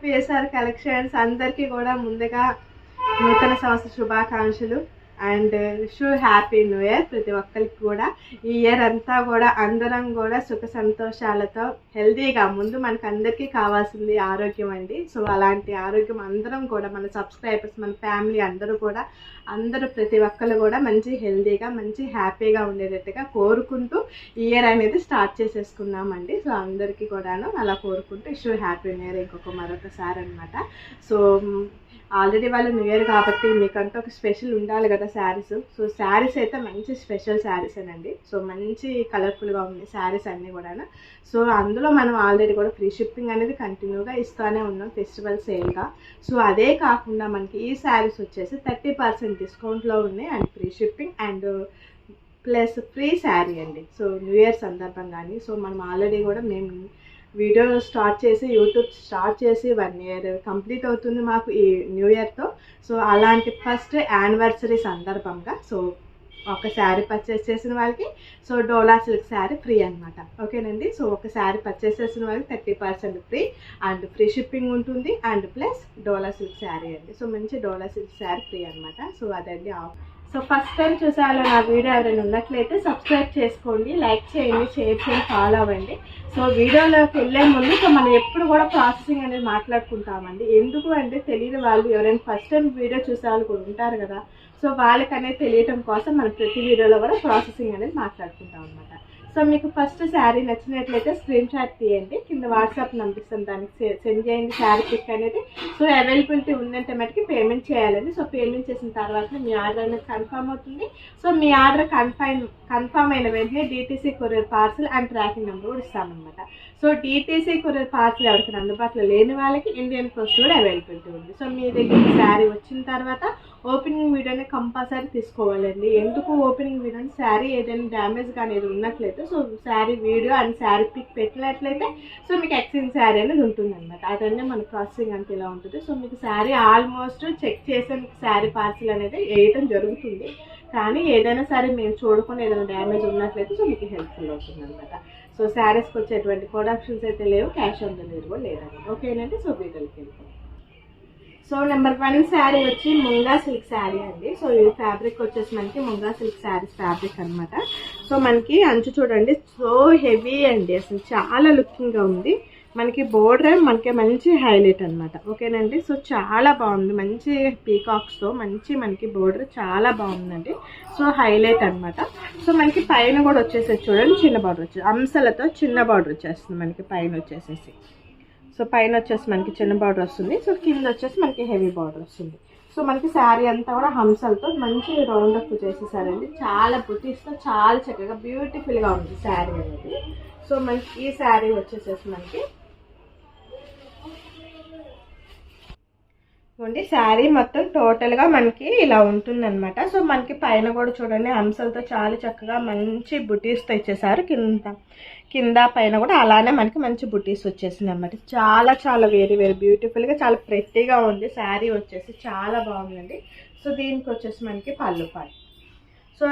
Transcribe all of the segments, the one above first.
PSR collections అందరికీ కూడా ముందుగా నూతన సంవత్సర శుభాకాంక్షలు and wish happy new year. ప్రతి ఒక్కరికి కూడా ఈ ఇయర్ అంతా కూడా అందరం కూడా సుఖ సంతోషాలతో హెల్తీగా, ముందు మనకు అందరికీ కావాల్సింది ఆరోగ్యం అండి. సో అలాంటి ఆరోగ్యం అందరం కూడా మన సబ్స్క్రైబర్స్, మన ఫ్యామిలీ అందరూ ప్రతి ఒక్కరు కూడా మంచి హెల్తీగా, మంచి హ్యాపీగా ఉండేటట్టుగా కోరుకుంటూ ఈ ఇయర్ అనేది స్టార్ట్ చేసేసుకున్నామండి. సో అందరికీ కూడాను అలా కోరుకుంటూ విష్ హ్యాపీ న్యూ ఇయర్ మరొకసారి అనమాట. సో ఆల్రెడీ వాళ్ళు న్యూ ఇయర్ కాబట్టి మీకంటూ ఒక స్పెషల్ ఉండాలి కదా శారీస్. సో శారీస్ అయితే మంచి స్పెషల్ శారీసేనండి. సో మంచి కలర్ఫుల్గా ఉంది శారీస్ అన్నీ కూడా. సో అందులో మనం ఆల్రెడీ కూడా ఫ్రీ షిప్పింగ్ అనేది కంటిన్యూగా ఇస్తూనే ఉన్నాం ఫెస్టివల్ సేల్గా. సో అదే కాకుండా మనకి ఈ శారీస్ వచ్చేసి 30% డిస్కౌంట్లో ఉన్నాయి and free shipping and plus free sari అండి. సో న్యూ ఇయర్ సందర్భంగాని. సో మనం ఆల్రెడీ కూడా మేము వీడియో స్టార్ట్ చేసి యూట్యూబ్ స్టార్ట్ చేసి 1 ఇయర్ కంప్లీట్ అవుతుంది మాకు ఈ న్యూ ఇయర్తో. సో అలాంటి ఫస్ట్ యానివర్సరీ సందర్భంగా సో ఒక శారీ పర్చేస్ చేసిన వాళ్ళకి so Dola silk sari free అనమాట. ఓకేనండి. సో ఒక శారీ పర్చేస్ చేసిన వాళ్ళకి 30% ఫ్రీ అండ్ ఫ్రీ షిప్పింగ్ ఉంటుంది and plus Dola silk sari అండి. సో మంచి డోలా సిల్క్ శారీ ఫ్రీ అనమాట. సో అదండి ఆఫ్. సో ఫస్ట్ టైం చూసాలో నా వీడియో ఎవరైనా ఉన్నట్లయితే సబ్స్క్రైబ్ చేసుకోండి, లైక్ చేయండి, షేర్ చేయండి, ఫాలో అవ్వండి. సో వీడియోలోకి వెళ్ళే ముందు సో మనం ఎప్పుడు కూడా ప్రాసెసింగ్ అనేది మాట్లాడుకుంటామండి. ఎందుకు అంటే తెలియని వాళ్ళు ఎవరైనా ఫస్ట్ టైం వీడియో చూసే వాళ్ళు కూడా ఉంటారు కదా. సో వాళ్ళకి అనేది తెలియటం కోసం మనం ప్రతి వీడియోలో కూడా ప్రాసెసింగ్ అనేది మాట్లాడుకుంటాం అనమాట. సో మీకు ఫస్ట్ శారీ నచ్చినట్లయితే స్క్రీన్ షాట్ తీయండి, కింద వాట్సాప్ పంపిస్తాం, దానికి సెండ్ చేయండి శారీ పిక్ అనేది. సో అవైలబిలిటీ ఉందంటే మటుకి పేమెంట్ చేయాలండి. సో పేమెంట్ చేసిన తర్వాత మీ ఆర్డర్ అనేది కన్ఫర్మ్ అవుతుంది. సో మీ ఆర్డర్ కన్ఫర్మ్ అయిన వెంటనే DTC courier parcel and tracking number కూడా ఇస్తామన్నమాట. సో డిటీసీ కొరియర్ పార్సల్ ఎవరికి అందుబాటులో లేని వాళ్ళకి ఇండియన్ పోస్ట్ కూడా అవైలబిలిటీ ఉంది. సో మీ దగ్గర శారీ వచ్చిన తర్వాత ఓపెనింగ్ వీడియోని కంపల్సరీ తీసుకోవాలండి. ఎందుకు ఓపెనింగ్ వీడియోని శారీ ఏదైనా డ్యామేజ్ కానీ ఏది ఉన్నట్లయితే so sari video and sari pic పెట్టినట్లయితే సో మీకు ఎక్స్చేంజ్ శారీ అనేది ఉంటుంది అనమాట. అదన్నీ మన ప్రాసెసింగ్ అంతా ఇలా ఉంటుంది. సో మీకు శారీ ఆల్మోస్ట్ చెక్ చేసే మీకు శారీ పార్సల్ అనేది వేయటం జరుగుతుంది. కానీ ఏదైనా సరే మేము చూడకుండా ఏదైనా డ్యామేజ్ ఉన్నట్లయితే సో మీకు హెల్ప్ఫుల్ అవుతుంది అనమాట. సో శారీస్కి వచ్చేటువంటి ప్రొడక్షన్స్ అయితే లేవు, క్యాష్ ఆన్ డెలివరీ కూడా లేదండి. ఓకేనండి. సో వీడియోకి వెళ్ళిపోతాం. సో నెంబర్ 1 శారీ వచ్చి ముంగా సిల్క్ శారీ అండి. సో ఈ ఫ్యాబ్రిక్ వచ్చేసి మనకి ముంగా సిల్క్ శారీస్ ఫ్యాబ్రిక్ అనమాట. సో మనకి అంచు చూడండి, సో హెవీ అండి, అసలు చాలా లుకింగ్గా ఉంది. మనకి బోర్డర్ మనకి మంచి హైలైట్ అనమాట. ఓకేనండి. సో చాలా బాగుంది, మంచి పీకాక్స్తో మంచి మనకి బోర్డర్ చాలా బాగుందండి. సో హైలైట్ అనమాట. సో మనకి పైన కూడా వచ్చేసేసి చూడండి, చిన్న బార్డర్ వచ్చేసి అంశాలతో చిన్న బార్డర్ వచ్చేస్తుంది మనకి పైన వచ్చేసేసి. సో పైన వచ్చేసి మనకి చిన్న బార్డర్ వస్తుంది. సో కింద వచ్చేసి మనకి హెవీ బార్డర్ వస్తుంది. సో మనకి శారీ అంతా కూడా హంసలతో మంచి రౌండ్ అప్ చేసేసారండి. చాలా బుటీస్తో చాలా చక్కగా బ్యూటిఫుల్గా ఉంది శారీ అనేది. సో మనకి ఈ శారీ వచ్చేసేసి మనకి చూడండి, శారీ మొత్తం టోటల్గా మనకి ఇలా ఉంటుందన్నమాట. సో మనకి పైన కూడా చూడండి అంశాలతో చాలా చక్కగా మంచి బుటీస్తో ఇచ్చేసారు. కింద పైన కూడా అలానే మనకి మంచి బుటీస్ వచ్చేసింది అనమాట. చాలా చాలా వెరీ వెరీ బ్యూటిఫుల్గా చాలా ప్రెట్టీగా ఉంది శారీ వచ్చేసి, చాలా బాగుందండి. సో దీనికి వచ్చేసి మనకి పళ్ళు పార్ట్, సో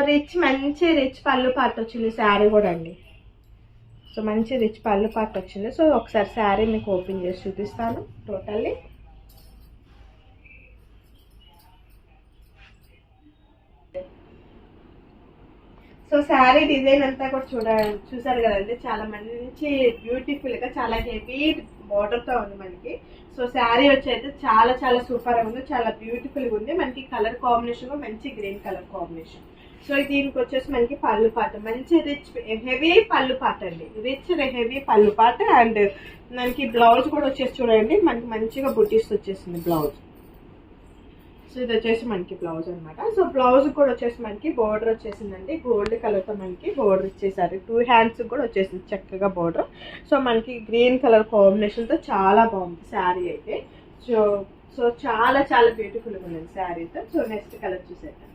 మంచి రిచ్ పళ్ళు పార్ట్ వచ్చింది శారీ కూడా అండి. సో మంచి రిచ్ పళ్ళు పార్ట్ వచ్చింది. సో ఒకసారి శారీ మీకు ఓపెన్ చేసి చూపిస్తాను టోటల్లీ. సో శారీ డిజైన్ అంతా కూడా చూసారు కదండి, చాలా మంచి బ్యూటిఫుల్గా చాలా హెవీ బార్డర్తో ఉంది మనకి. సో శారీ వచ్చేది చాలా చాలా సూపర్గా ఉంది, చాలా బ్యూటిఫుల్గా ఉంది. మనకి కలర్ కాంబినేషన్ మంచి గ్రీన్ కలర్ కాంబినేషన్. సో దీనికి వచ్చేసి మనకి పళ్ళు పాట, మంచి రిచ్ హెవీ పళ్ళు పాట అండి, రిచ్ హెవీ పళ్ళు పాట. అండ్ మనకి బ్లౌజ్ కూడా వచ్చేసి చూడండి, మనకి మంచిగా బుటీస్ వచ్చేసింది బ్లౌజ్. సో ఇది వచ్చేసి మనకి బ్లౌజ్ అనమాట. సో బ్లౌజ్ కూడా వచ్చేసి మనకి బోర్డర్ వచ్చేసిందండి, గోల్డ్ కలర్తో మనకి బోర్డర్ ఇచ్చేసారు. 2 హ్యాండ్స్ కూడా వచ్చేసింది చక్కగా బోర్డర్. సో మనకి గ్రీన్ కలర్ కాంబినేషన్తో చాలా బాగుంది శారీ అయితే. సో చాలా చాలా బ్యూటిఫుల్గా ఉంది శారీతో. సో నెక్స్ట్ కలర్ చూసేద్దాం.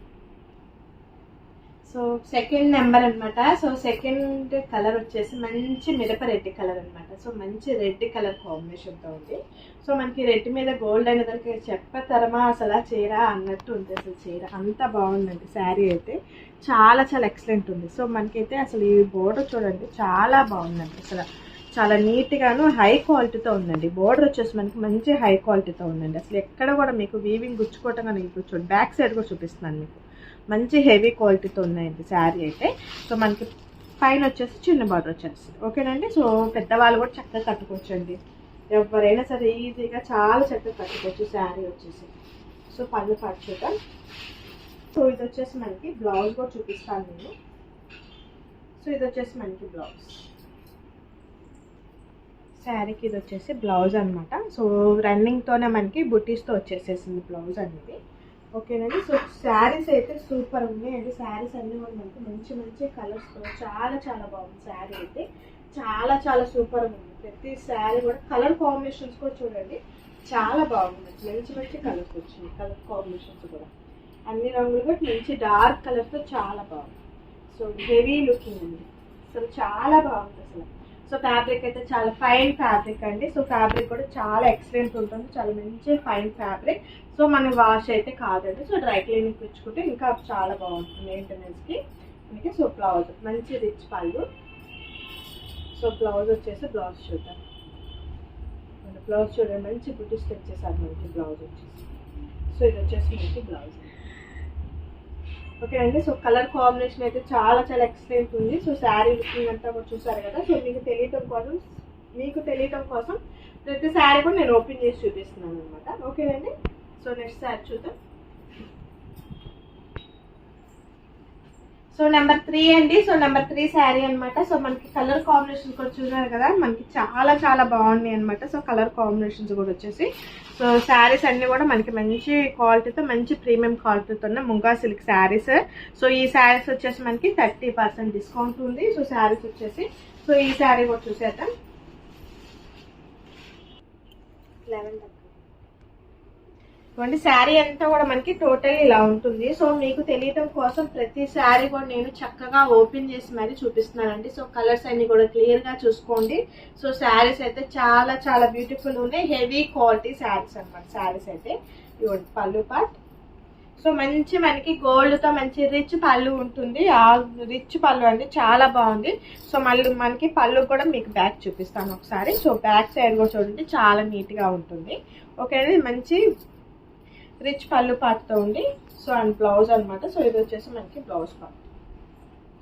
సో సెకండ్ నెంబర్ అనమాట. సో సెకండ్ కలర్ వచ్చేసి మంచి మిరప రెడ్ కలర్ అనమాట. సో మంచి రెడ్ కలర్ కాంబినేషన్తో ఉంది. సో మనకి రెడ్ మీద గోల్డ్ అనే దానికి చెప్పతరమా అసలు చీర అన్నట్టు ఉంది. అసలు చీర అంత బాగుందండి శారీ అయితే, చాలా చాలా ఎక్సలెంట్ ఉంది. సో మనకైతే అసలు ఈ బోర్డర్ చూడండి చాలా బాగుందండి. అసలు చాలా నీట్గాను హై క్వాలిటీతో ఉందండి. బోర్డర్ వచ్చేసి మనకి మంచి హై క్వాలిటీతో ఉందండి. అసలు ఎక్కడ కూడా మీకు వీవింగ్ గుచ్చుకోవటం కానీ చూడండి, బ్యాక్ సైడ్ కూడా చూపిస్తున్నాను మీకు. మంచి హెవీ క్వాలిటీతో ఉన్నాయండి శారీ అయితే. సో మనకి పైన వచ్చేసి చిన్న బార్డర్ వచ్చేస్తుంది. ఓకేనండి. సో పెద్దవాళ్ళు కూడా చక్కగా కట్టుకోవచ్చండి. ఎవరైనా సరే ఈజీగా చాలా చక్కగా కట్టుకోవచ్చు శారీ వచ్చేసి. సో పళ్ళు పాటు చూద్దాం. సో ఇది వచ్చేసి మనకి బ్లౌజ్ కూడా చూపిస్తాను నేను. సో ఇది వచ్చేసి మనకి బ్లౌజ్, శారీకి ఇది వచ్చేసి బ్లౌజ్ అనమాట. సో రన్నింగ్తోనే మనకి బుట్టీస్తో వచ్చేసేసింది బ్లౌజ్ అనేది. ఓకేనండి. సో శారీస్ అయితే సూపర్ ఉన్నాయండి. శారీస్ అన్నీ కూడా మనకి మంచి మంచి కలర్స్తో చాలా చాలా బాగుంది. శారీ అయితే చాలా చాలా సూపర్ ఉంది. ప్రతి శారీ కూడా కలర్ కాంబినేషన్స్ కూడా చూడండి చాలా బాగుంది. మంచి మంచి కలర్స్ వచ్చినాయి. కలర్ కాంబినేషన్స్ కూడా అన్ని రంగులు కూడా మంచి డార్క్ కలర్తో చాలా బాగుంది. సో హెవీ లుకింగ్ అండి, అసలు చాలా బాగుంది అసలు. సో ఫ్యాబ్రిక్ అయితే చాలా ఫైన్ ఫ్యాబ్రిక్ అండి. సో ఫ్యాబ్రిక్ కూడా చాలా ఎక్సలెంట్ ఉంటుంది, చాలా మంచి ఫైన్ ఫ్యాబ్రిక్. సో మన వాష్ అయితే కాదండి. సో డ్రై క్లీనింగ్ తెచ్చుకుంటే ఇంకా చాలా బాగుంటుంది మెయింటెనెన్స్కి మనకి. సో బ్లౌజ్ మంచి రిచ్ పళ్ళు. సో బ్లౌజ్ వచ్చేసి బ్లౌజ్ చూద్దాం. బ్లౌజ్ చూడండి మంచి బుట్టీస్ తెచ్చేసారు మనకి బ్లౌజ్ వచ్చేసి. సో ఇది వచ్చేసి మనకి బ్లౌజ్. ఓకే అండి. సో కలర్ కాంబినేషన్ అయితే చాలా చాలా ఎక్సలెంట్ ఉంది. సో శారీ లుకింగ్ అంతా కూడా చూసారు కదా. సో మీకు తెలియటం కోసం ప్రతి శారీ కూడా నేను ఓపెన్ చేసి చూపిస్తున్నాను అనమాట. ఓకేనండి. సో నెక్స్ట్ శారీ చూద్దాం. సో నెంబర్ 3 అండి. సో నెంబర్ 3 శారీ అనమాట. సో మనకి కలర్ కాంబినేషన్ కూడా చూసారు కదా, మనకి చాలా చాలా బాగున్నాయి అనమాట. సో కలర్ కాంబినేషన్స్ కూడా వచ్చేసి సో శారీస్ అన్నీ కూడా మనకి మంచి క్వాలిటీతో మంచి ప్రీమియం క్వాలిటీతో ఉన్న ముంగా సిల్క్ శారీస్. సో ఈ శారీస్ వచ్చేసి మనకి 30% డిస్కౌంట్ ఉంది. సో శారీస్ వచ్చేసి సో ఈ శారీ కూడా చూసేద్దాం. 11 ఇవ్వండి. శారీ అంతా కూడా మనకి టోటల్ ఇలా ఉంటుంది. సో మీకు తెలియటం కోసం ప్రతి శారీ కూడా నేను చక్కగా ఓపెన్ చేసి మరీ చూపిస్తున్నానండి. సో కలర్స్ అన్ని కూడా క్లియర్గా చూసుకోండి. సో శారీస్ అయితే చాలా చాలా బ్యూటిఫుల్ ఉన్నాయి. హెవీ క్వాలిటీ శారీస్ అనమాట. శారీస్ అయితే ఇవ్వండి పళ్ళు పార్ట్. సో మంచి మనకి గోల్డ్తో మంచి రిచ్ పళ్ళు ఉంటుంది. ఆ రిచ్ పళ్ళు అండి చాలా బాగుంది. సో మళ్ళీ మనకి పళ్ళు కూడా మీకు బ్యాక్ చూపిస్తాను ఒకసారి. సో బ్యాక్ సైడ్ కూడా చూడండి చాలా నీట్గా ఉంటుంది. ఓకే అండి. మంచి రిచ్ పళ్ళు పాటుతో ఉంది. సో అండ్ బ్లౌజ్ అనమాట. సో ఇది వచ్చేసి మనకి బ్లౌజ్ పార్ట్.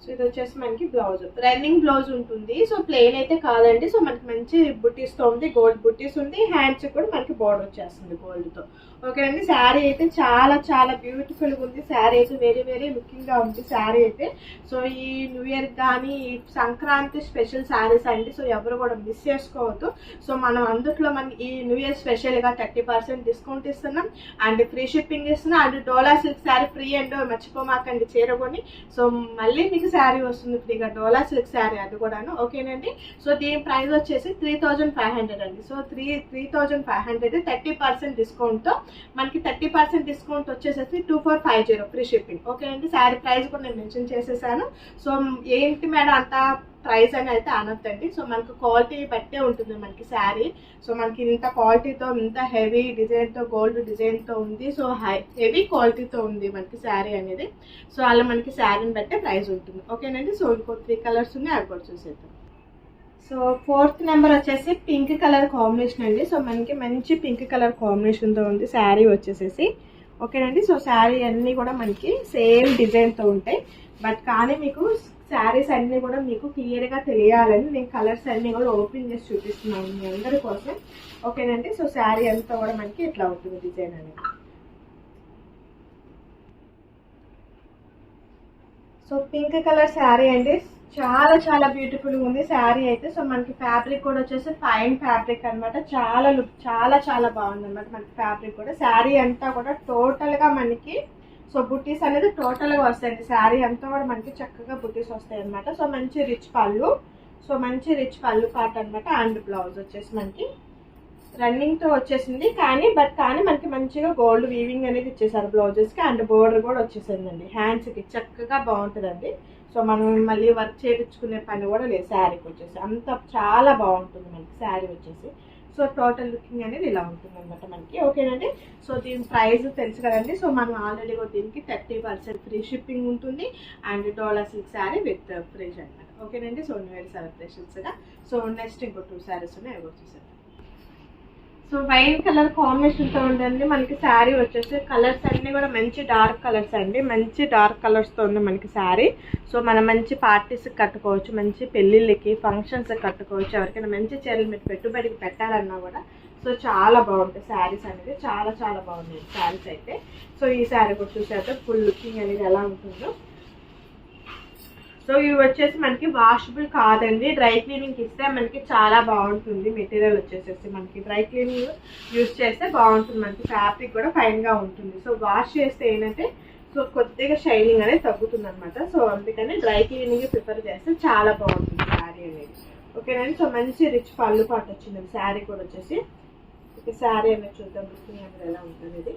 సో ఇది వచ్చేసి మనకి బ్లౌజ్ రన్నింగ్ బ్లౌజ్ ఉంటుంది. సో ప్లెయిన్ అయితే కాదండి. సో మనకి మంచి బుట్టీస్తో ఉంది, గోల్డ్ బుట్టీస్ ఉంది. హ్యాండ్స్ కూడా మనకి బోర్డర్ వచ్చేస్తుంది గోల్డ్తో. ఓకే అండి. శారీ అయితే చాలా చాలా బ్యూటిఫుల్గా ఉంది. శారీ అయితే వెరీ వెరీ లుకింగ్గా ఉంది శారీ అయితే. సో ఈ న్యూ ఇయర్ కానీ సంక్రాంతి స్పెషల్ శారీస్ అండి. సో ఎవరు కూడా మిస్ చేసుకోవద్దు. సో మనం అందుట్లో మనకి ఈ న్యూ ఇయర్ స్పెషల్గా 30% డిస్కౌంట్ ఇస్తున్నాం అండ్ ఫ్రీ షిప్పింగ్ ఇస్తున్నాం. And Dola silk sari free and మర్చిపోమాకండి చీరకొని. సో మళ్ళీ మీకు శారీ వస్తుంది ఫ్రీగా, డోలా సిల్క్ శారీ అది కూడాను. ఓకేనండి. సో దీని ప్రైస్ వచ్చేసి 3500 అండి. సో 3500 30% డిస్కౌంట్తో మనకి 30% డిస్కౌంట్ వచ్చేసేసి 2450 ఫ్రీ షిప్పింగ్. ఓకే అండి. శారీ ప్రైస్ కూడా నేను మెన్షన్ చేసేసాను. సో ఏంటి మేడం అంత ప్రైస్ అని అయితే అనొద్దండి. సో మనకు క్వాలిటీ బట్టే ఉంటుంది మనకి శారీ. సో మనకి ఇంత క్వాలిటీతో ఇంత హెవీ డిజైన్తో గోల్డ్ డిజైన్తో ఉంది. సో హెవీ క్వాలిటీతో ఉంది మనకి శారీ అనేది. సో అలా మనకి శారీని బట్టే ప్రైస్ ఉంటుంది. ఓకేనండి. సో ఇంకో 3 కలర్స్ ఉన్నాయి, అవి కూడా చూసేద్దాం. సో 4th నెంబర్ వచ్చేసి పింక్ కలర్ కాంబినేషన్ అండి. సో మనకి మంచి పింక్ కలర్ కాంబినేషన్తో ఉంది శారీ వచ్చేసేసి. ఓకేనండి. సో శారీ అన్నీ కూడా మనకి సేమ్ డిజైన్తో ఉంటాయి. బట్ కానీ మీకు శారీస్ అన్నీ కూడా మీకు క్లియర్గా తెలియాలని నేను కలర్స్ అన్నీ కూడా ఓపెన్ చేసి చూపిస్తున్నాను మీ అందరి కోసం. ఓకేనండి. సో శారీ అంతా కూడా మనకి ఇట్లా ఉంటుంది డిజైన్ అనేది. సో పింక్ కలర్ శారీ అండి. చాలా చాలా బ్యూటిఫుల్గా ఉంది శారీ అయితే. సో మనకి ఫ్యాబ్రిక్ కూడా వచ్చేసి ఫైన్ ఫ్యాబ్రిక్ అనమాట. చాలా లుక్ చాలా చాలా బాగుంది అనమాట మనకి ఫ్యాబ్రిక్ కూడా. శారీ అంతా కూడా టోటల్గా మనకి సో బుట్టీస్ అనేది టోటల్గా వస్తాయండి. శారీ అంతా కూడా మనకి చక్కగా బుట్టీస్ వస్తాయి అనమాట. సో మంచి రిచ్ పళ్ళు. సో మంచి రిచ్ పళ్ళు పార్ట్ అనమాట. అండ్ బ్లౌజ్ వచ్చేసి మనకి రన్నింగ్తో వచ్చేసింది కానీ మనకి మంచిగా గోల్డ్ వీవింగ్ అనేది ఇచ్చేసారు బ్లౌజెస్కి. అండ్ బోర్డర్ కూడా వచ్చేసిందండి హ్యాండ్స్కి. చక్కగా బాగుంటుందండి. సో మనం మళ్ళీ వర్క్ చేయించుకునే పని కూడా లేదు శారీకి వచ్చేసి. అంత చాలా బాగుంటుంది మనకి శారీ వచ్చేసి. సో టోటల్ లుకింగ్ అనేది ఇలా ఉంటుంది అనమాట మనకి. ఓకేనండి. సో దీని ప్రైస్ తెలుసు కదండి. సో మనం ఆల్రెడీ కూడా దీనికి 30% ఫ్రీ షిప్పింగ్ ఉంటుంది and Dola silk sari with ఫ్రిజ్ అనమాట. ఓకేనండి. సో న్యూ ఇయర్ సెలబ్రేషన్స్గా. సో నెక్స్ట్ ఇంకో 2 శారీస్ ఉన్నాయి, అవి చూసారు. సో వైన్ కలర్ కాంబినేషన్తో ఉందండి మనకి శారీ వచ్చేసి. కలర్స్ అన్నీ కూడా మంచి డార్క్ కలర్స్ అండి, మంచి డార్క్ కలర్స్తో ఉంది మనకి శారీ. సో మనం మంచి పార్టీస్కి కట్టుకోవచ్చు, మంచి పెళ్ళిళ్ళకి ఫంక్షన్స్కి కట్టుకోవచ్చు, ఎవరికైనా మంచి చీరలు మీరు పెట్టుబడికి పెట్టాలన్నా కూడా సో చాలా బాగుంటాయి శారీస్ అనేది. చాలా చాలా బాగున్నాయి శారీస్ అయితే. సో ఈ శారీ కూడా చూసాక ఫుల్ లుకింగ్ అనేది ఎలా ఉంటుందో. సో ఇవి వచ్చేసి మనకి వాషబుల్ కాదండి, డ్రై క్లీనింగ్కి ఇస్తే మనకి చాలా బాగుంటుంది. మెటీరియల్ వచ్చేసేసి మనకి డ్రై క్లీనింగ్ యూజ్ చేస్తే బాగుంటుంది, మనకి ఫ్యాబ్రిక్ కూడా ఫైన్గా ఉంటుంది. సో వాష్ చేస్తే ఏంటంటే సో కొద్దిగా షైనింగ్ అనేది తగ్గుతుంది అనమాట. సో అందుకని డ్రై క్లీనింగ్ ప్రిఫర్ చేస్తే చాలా బాగుంటుంది శారీ అనేది. ఓకేనండి. సో మంచి రిచ్ పళ్ళు పాటు వచ్చింది శారీ కూడా వచ్చేసి. శారీ అనేది చూద్దాం లుకింగ్ అనేది ఎలా ఉంటుంది ఇది.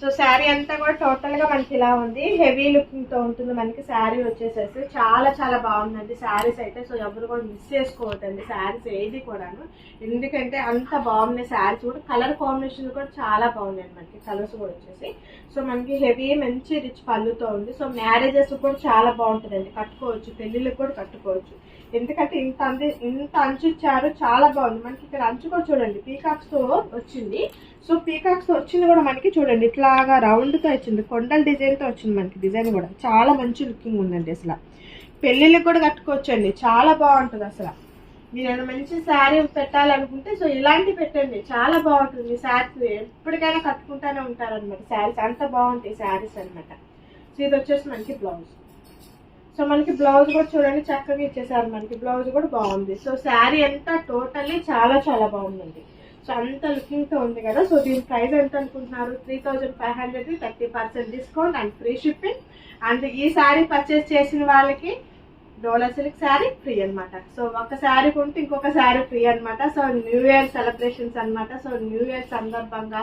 సో శారీ అంతా కూడా టోటల్గా మనకి ఇలా ఉంది, హెవీ లుకింగ్తో ఉంటుంది మనకి శారీ వచ్చేసేసి. చాలా చాలా బాగుందండి శారీస్ అయితే. సో ఎవరు కూడా మిస్ చేసుకోవద్దండి శారీస్ ఏది కూడాను, ఎందుకంటే అంత బాగున్నాయి శారీస్ కూడా. కలర్ కాంబినేషన్ కూడా చాలా బాగున్నాయి మనకి కలర్స్ కూడా వచ్చేసి. సో మనకి హెవీ మంచి రిచ్ పళ్ళుతో ఉంది. సో మ్యారేజెస్ కూడా చాలా బాగుంటుందండి, కట్టుకోవచ్చు, పెళ్ళిళ్ళకి కూడా కట్టుకోవచ్చు. ఎందుకంటే ఇంత అంచు ఇచ్చారు, చాలా బాగుంది మనకి. ఇక్కడ అంచు కూడా చూడండి పీకాక్స్తో వచ్చింది. సో పీకాక్స్తో వచ్చింది కూడా మనకి చూడండి ఇట్లాగా రౌండ్తో వచ్చింది, కొండల డిజైన్తో వచ్చింది మనకి. డిజైన్ కూడా చాలా మంచి లుకింగ్ ఉందండి. అసలు పెళ్ళిళ్ళకి కూడా కట్టుకోవచ్చు అండి, చాలా బాగుంటుంది అసలు. మీరు మంచి శారీ పెట్టాలనుకుంటే సో ఇలాంటివి పెట్టండి, చాలా బాగుంటుంది. శారీస్ ఎప్పటికైనా కట్టుకుంటూనే ఉంటారనమాట శారీస్, అంత బాగుంటాయి శారీస్ అనమాట. సో ఇది వచ్చేసి మనకి బ్లౌజ్. సో మనకి బ్లౌజ్ కూడా చూడండి చక్కగా ఇచ్చేసారు మనకి, బ్లౌజ్ కూడా బాగుంది. సో శారీ అంతా టోటల్లీ చాలా చాలా బాగుందండి. సో అంత లుకింగ్తో ఉంది కదా. సో దీని ప్రైస్ ఎంత అనుకుంటున్నారు? 3500, 30% discount and free shipping. And ఈ శారీ పర్చేస్ చేసిన వాళ్ళకి డోలా సిల్క్ శారీ ఫ్రీ అనమాట. సో ఒక శారీ కొంటే ఇంకొక శారీ ఫ్రీ అనమాట. సో న్యూ ఇయర్ సెలబ్రేషన్స్ అనమాట. సో న్యూ ఇయర్ సందర్భంగా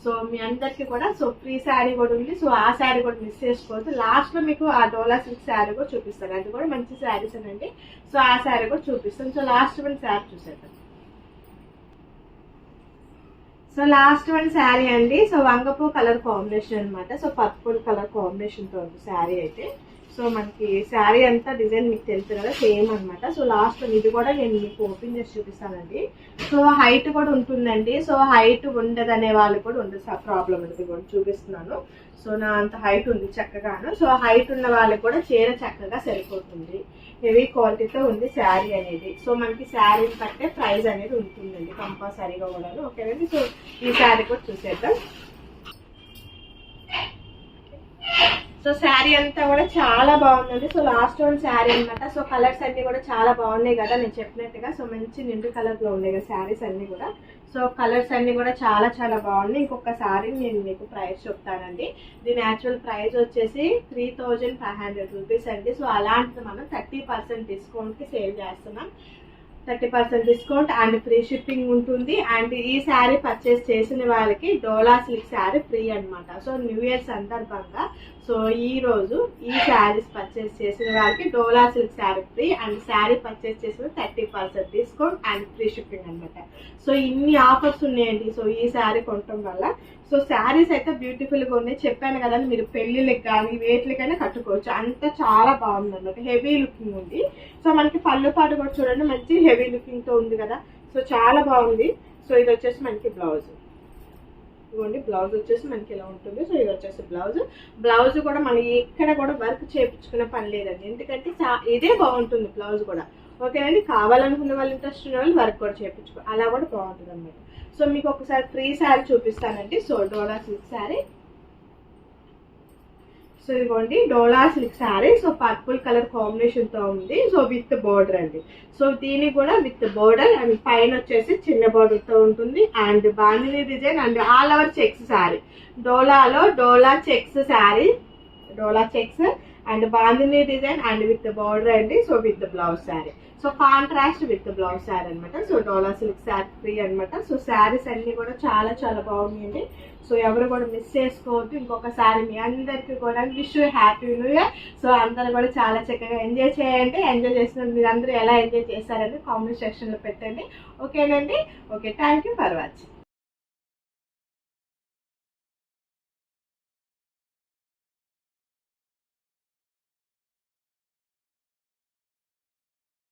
సో మీ అందరికీ కూడా సో ఫ్రీ శారీ కూడా ఉంది. సో ఆ శారీ కూడా మిస్ చేసుకోవద్దు. లాస్ట్లో మీకు ఆ డోలా సిల్క్ శారీ కూడా చూపిస్తాను, అది కూడా మంచి శారీస్ అనండి. సో ఆ శారీ కూడా చూపిస్తాను. సో లాస్ట్ వన్ శారీ చూసేద్దాం. సో లాస్ట్ వన్ శారీ అండి. సో వంగపూ కలర్ కాంబినేషన్ అనమాట. సో పర్పుల్ కలర్ కాంబినేషన్తో ఉంది శారీ అయితే. సో మనకి శారీ అంతా డిజైన్ మీకు తెలుసు కదా, సేమ్ అనమాట. సో లాస్ట్ ఇది కూడా నేను మీకు ఓపెన్ చేసి చూపిస్తానండి. సో హైట్ కూడా ఉంటుందండి. సో హైట్ ఉండదనే వాళ్ళు కూడా ఉండదు ప్రాబ్లం అనేది కూడా చూపిస్తున్నాను. సో నా అంత హైట్ ఉంది చక్కగాను. సో హైట్ ఉన్న వాళ్ళకి కూడా చీర చక్కగా సరిపోతుంది. హెవీ క్వాలిటీతో ఉంది శారీ అనేది. సో మనకి శారీని బట్టే ప్రైస్ అనేది ఉంటుందండి కంపల్సరీగా కూడా. ఓకేనండి. సో ఈ శారీ కూడా చూసేద్దాం. సో శారీ అంతా కూడా చాలా బాగుందండి. సో లాస్ట్ వన్ శారీ అనమాట. సో కలర్స్ అన్ని కూడా చాలా బాగున్నాయి కదా నేను చెప్పినట్టుగా. సో మంచి నిండు కలర్లో ఉన్నాయి కదా శారీస్ అన్ని కూడా. సో కలర్స్ అన్ని కూడా చాలా చాలా బాగున్నాయి. ఇంకొకసారి నేను మీకు ప్రైస్ చెప్తానండి. దీని యాక్చువల్ ప్రైస్ వచ్చేసి 3500 రూపీస్ అండి. సో అలాంటిది మనం 30% డిస్కౌంట్కి సేల్ చేస్తున్నాం. 30% డిస్కౌంట్ అండ్ ఫ్రీ షిప్పింగ్ ఉంటుంది. అండ్ ఈ శారీ పర్చేస్ చేసిన వాళ్ళకి డోలా సిల్క్ శారీ ఫ్రీ అనమాట. సో న్యూ ఇయర్ సందర్భంగా సో ఈ రోజు ఈ శారీస్ పర్చేస్ చేసిన వాళ్ళకి Dola silk sari free and sari purchase చేసిన 30% డిస్కౌంట్ అండ్ ఫ్రీ షిప్పింగ్ అనమాట. సో ఇన్ని ఆఫర్స్ ఉన్నాయండి. సో ఈ శారీ కొనటం వల్ల సో శారీస్ అయితే బ్యూటిఫుల్గా ఉన్నాయి. చెప్పాను కదండి, మీరు పెళ్ళిళ్ళకి కానీ వేట్లకైనా కట్టుకోవచ్చు, అంతా చాలా బాగుంది అన్నమాట. హెవీ లుకింగ్ ఉంది. సో మనకి పళ్ళు పాటు కూడా చూడండి మంచి హెవీ లుకింగ్తో ఉంది కదా. సో చాలా బాగుంది. సో ఇది వచ్చేసి మనకి బ్లౌజ్. ఇదిగోండి బ్లౌజ్ వచ్చేసి మనకి ఇలా ఉంటుంది. సో ఇది వచ్చేసి బ్లౌజ్ కూడా మనం ఎక్కడ కూడా వర్క్ చేయించుకునే పని లేదండి, ఎందుకంటే ఇదే బాగుంటుంది బ్లౌజ్ కూడా. ఓకేనండి. కావాలనుకున్న వాళ్ళు, ఇంట్రెస్ట్ ఉన్న వాళ్ళు వర్క్ కూడా చేయించుకో, అలా కూడా బాగుంటుంది అన్నమాట. సో మీకు ఒకసారి ఫ్రీ శారీ చూపిస్తానండి. So Dola silk sari. So ఇదిగోండి Dola silk sari. So purple colour కాంబినేషన్తో ఉంది. సో విత్ బోర్డర్ అండి. సో దీనికి కూడా విత్ బోర్డర్ అండ్ పైన వచ్చేసి చిన్న బోర్డర్తో ఉంటుంది. And bandhani design and all over checks sari. డోలాలో Dola checks sari Dola checks and bandhani design and with border అండి. So with blouse sari, so contrast with blouse sari అనమాట. So Dola silk sari free అనమాట. సో శారీస్ అన్ని కూడా చాలా చాలా బాగున్నాయండి. సో ఎవరు కూడా మిస్ చేసుకోవద్దు. ఇంకొకసారి మీ అందరికీ కూడా wish you happy new year. So అందరూ కూడా చాలా చక్కగా ఎంజాయ్ చేయండి. ఎంజాయ్ చేసిన మీరు అందరూ ఎలా ఎంజాయ్ చేశారని కామెంట్ సెక్షన్లో పెట్టండి. ఓకేనండి. Okay, thank you for watching.